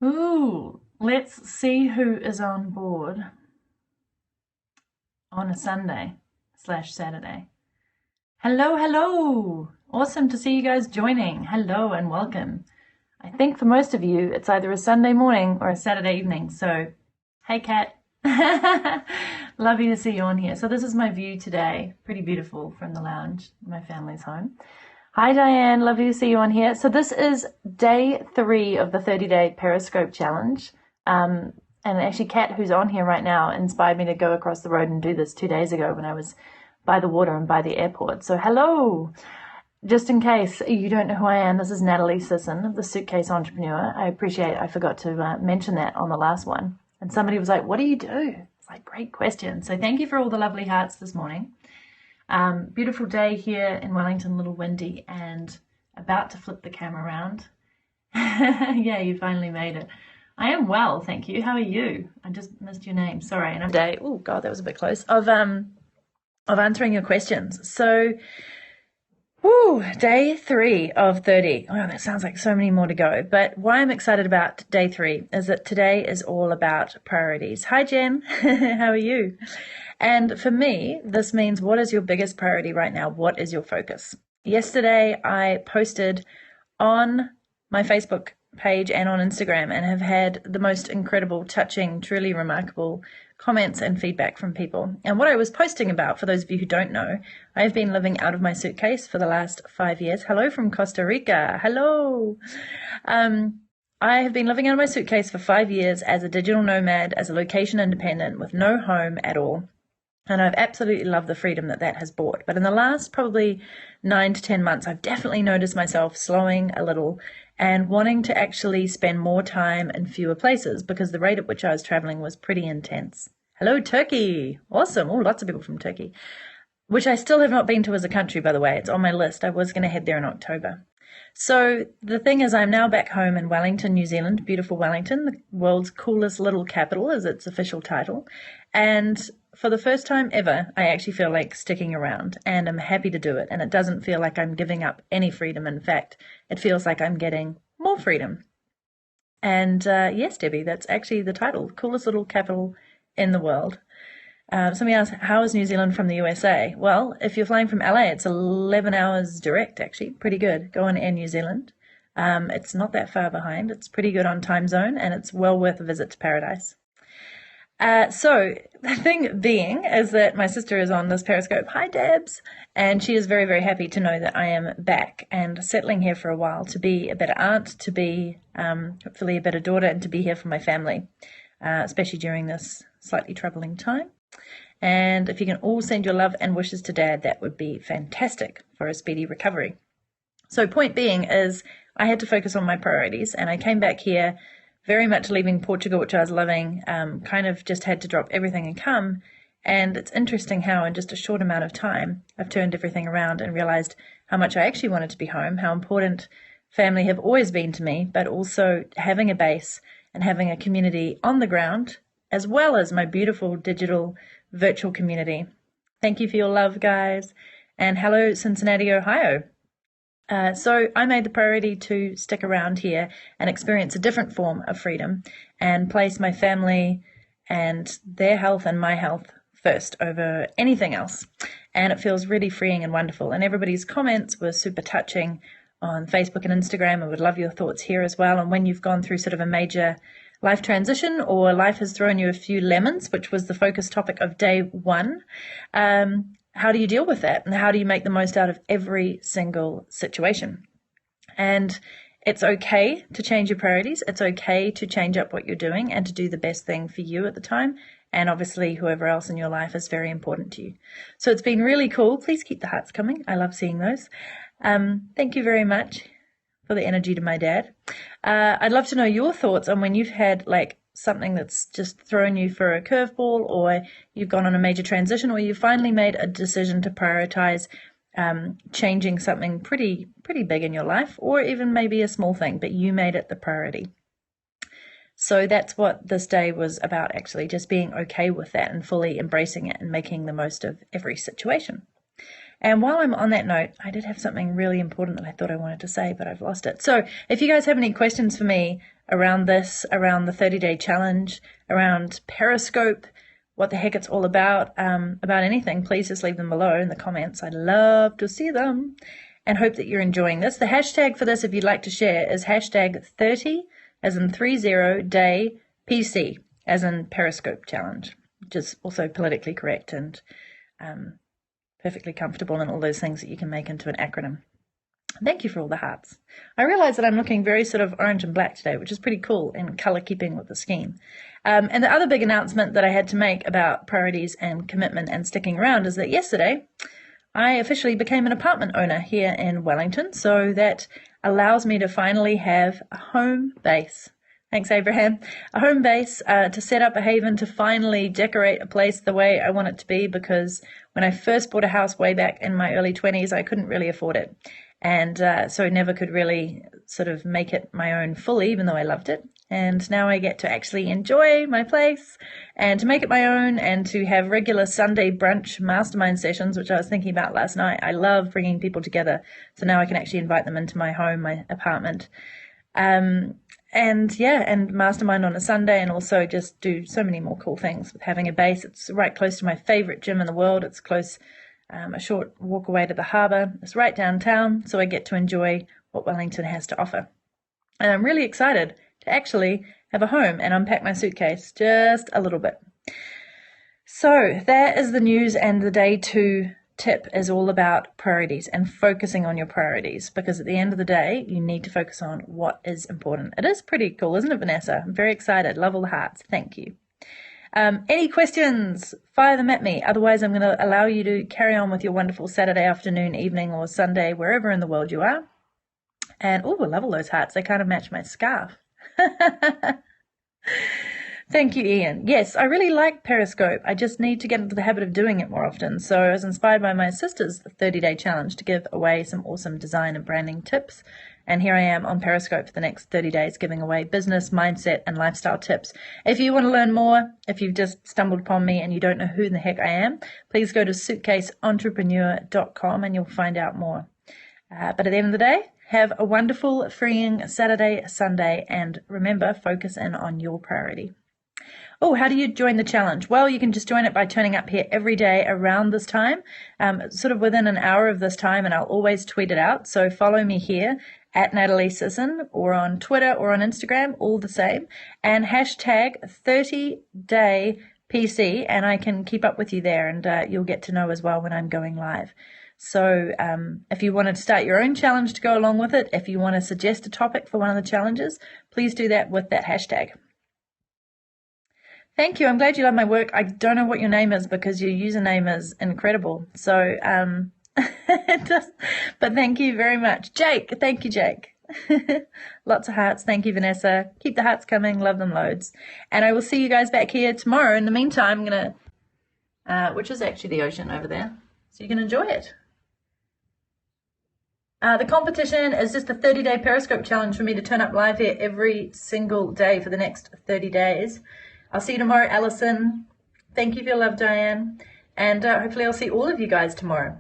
Ooh, let's see who is on board on a Sunday/Saturday. Hello, hello! Awesome to see you guys joining. Hello and welcome. I think for most of you, it's either a Sunday morning or a Saturday evening. So, hey, Kat. Lovely to see you on here. So this is my view today. Pretty beautiful from the lounge, my family's home. Hi, Diane. Lovely to see you on here. So this is day 3 of the 30-day Periscope challenge. And actually, Kat, who's on here right now, inspired me to go across the road and do this 2 days ago when I was by the water and by the airport. So hello. Just in case you don't know who I am, this is Natalie Sisson, the Suitcase Entrepreneur. I forgot to mention that on the last one. And somebody was like, what do you do? It's like, great question. So thank you for all the lovely hearts this morning. Beautiful day here in Wellington, a little windy, and about to flip the camera around. Yeah, you finally made it. I am well, thank you. How are you? I just missed your name. Sorry. And I'm day. Oh God, that was a bit close. Of answering your questions. So, day 3 of 30. Oh, that sounds like so many more to go. But why I'm excited about day 3 is that today is all about priorities. Hi, Jen. How are you? And for me, this means, what is your biggest priority right now? What is your focus? Yesterday, I posted on my Facebook page and on Instagram and have had the most incredible, touching, truly remarkable comments and feedback from people. And what I was posting about, for those of you who don't know, I've been living out of my suitcase for the last 5 years. Hello from Costa Rica. Hello. I have been living out of my suitcase for 5 years as a digital nomad, as a location independent with no home at all. And I've absolutely loved the freedom that that has brought. But in the last probably 9 to 10 months, I've definitely noticed myself slowing a little and wanting to actually spend more time in fewer places because the rate at which I was traveling was pretty intense. Hello, Turkey. Awesome. Oh, lots of people from Turkey, which I still have not been to as a country, by the way. It's on my list. I was going to head there in October. So the thing is, I'm now back home in Wellington, New Zealand, beautiful Wellington, the world's coolest little capital is its official title. And for the first time ever, I actually feel like sticking around, and I'm happy to do it. And it doesn't feel like I'm giving up any freedom. In fact, it feels like I'm getting more freedom. And yes, Debbie, that's actually the title, coolest little capital in the world. Somebody asked, how is New Zealand from the USA? Well, if you're flying from LA, it's 11 hours direct, actually. Pretty good. Go on Air New Zealand. It's not that far behind. It's pretty good on time zone, and it's well worth a visit to paradise. So the thing being is that my sister is on this Periscope. Hi, Debs. And she is very, very happy to know that I am back and settling here for a while to be a better aunt, to be hopefully a better daughter, and to be here for my family, especially during this slightly troubling time. And if you can all send your love and wishes to Dad, that would be fantastic for a speedy recovery. So point being is I had to focus on my priorities, and I came back here very much leaving Portugal, which I was loving, kind of just had to drop everything and come. And it's interesting how in just a short amount of time, I've turned everything around and realized how much I actually wanted to be home, how important family have always been to me, but also having a base and having a community on the ground, as well as my beautiful digital virtual community. Thank you for your love, guys. And hello, Cincinnati, Ohio. So I made the priority to stick around here and experience a different form of freedom and place my family and their health and my health first over anything else. And it feels really freeing and wonderful. And everybody's comments were super touching on Facebook and Instagram. I would love your thoughts here as well. And when you've gone through sort of a major life transition, or life has thrown you a few lemons, which was the focus topic of day 1, how do you deal with that? And how do you make the most out of every single situation? And it's okay to change your priorities. It's okay to change up what you're doing and to do the best thing for you at the time. And obviously, whoever else in your life is very important to you. So it's been really cool. Please keep the hearts coming. I love seeing those. Thank you very much for the energy to my dad. I'd love to know your thoughts on when you've had like something that's just thrown you for a curveball, or you've gone on a major transition, or you finally made a decision to prioritize changing something pretty big in your life, or even maybe a small thing, but you made it the priority. So that's what this day was about, actually, just being okay with that and fully embracing it and making the most of every situation. And while I'm on that note, I did have something really important that I thought I wanted to say, but I've lost it. So if you guys have any questions for me around this, around the 30-day challenge, around Periscope, what the heck it's all about anything, please just leave them below in the comments. I'd love to see them and hope that you're enjoying this. The hashtag for this, if you'd like to share, is hashtag 30, as in 30 day PC, as in Periscope challenge, which is also politically correct and perfectly comfortable and all those things that you can make into an acronym. Thank you for all the hearts. I realize that I'm looking very sort of orange and black today, which is pretty cool in color keeping with the scheme. And the other big announcement that I had to make about priorities and commitment and sticking around is that yesterday I officially became an apartment owner here in Wellington. So that allows me to finally have a home base. Thanks, Abraham. A home base to set up a haven, to finally decorate a place the way I want it to be, because when I first bought a house way back in my early 20s, I couldn't really afford it. And so I never could really sort of make it my own fully, even though I loved it. And now I get to actually enjoy my place and to make it my own and to have regular Sunday brunch mastermind sessions, which I was thinking about last night. I love bringing people together. So now I can actually invite them into my home, my apartment. And mastermind on a Sunday, and also just do so many more cool things with having a base. It's right close to my favorite gym in the world. It's close, a short walk away to the harbour. It's right downtown, so I get to enjoy what Wellington has to offer. And I'm really excited to actually have a home and unpack my suitcase just a little bit. So that is the news, and the day 2 tip is all about priorities and focusing on your priorities, because at the end of the day, you need to focus on what is important. It is pretty cool, isn't it, Vanessa? I'm very excited. Love all the hearts. Thank you. Any questions? Fire them at me. Otherwise, I'm going to allow you to carry on with your wonderful Saturday afternoon, evening, or Sunday, wherever in the world you are. And, oh, I love all those hearts. They kind of match my scarf. Thank you, Ian. Yes, I really like Periscope. I just need to get into the habit of doing it more often. So I was inspired by my sister's 30-day challenge to give away some awesome design and branding tips. And here I am on Periscope for the next 30 days giving away business, mindset, and lifestyle tips. If you want to learn more, if you've just stumbled upon me and you don't know who the heck I am, please go to suitcaseentrepreneur.com and you'll find out more. But at the end of the day, have a wonderful, freeing Saturday, Sunday, and remember, focus in on your priority. Oh, how do you join the challenge? Well, you can just join it by turning up here every day around this time, sort of within an hour of this time, and I'll always tweet it out. So follow me here at Natalie Sisson, or on Twitter or on Instagram, all the same, and hashtag 30day PC, and I can keep up with you there, and you'll get to know as well when I'm going live. So if you want to start your own challenge to go along with it, if you want to suggest a topic for one of the challenges, please do that with that hashtag. Thank you. I'm glad you love my work. I don't know what your name is because your username is incredible. So, but thank you very much. Jake, thank you, Jake. Lots of hearts. Thank you, Vanessa. Keep the hearts coming. Love them loads. And I will see you guys back here tomorrow. In the meantime, I'm going to, which is actually the ocean over there, so you can enjoy it. The competition is just a 30-day Periscope challenge for me to turn up live here every single day for the next 30 days. I'll see you tomorrow, Alison. Thank you for your love, Diane. And hopefully I'll see all of you guys tomorrow.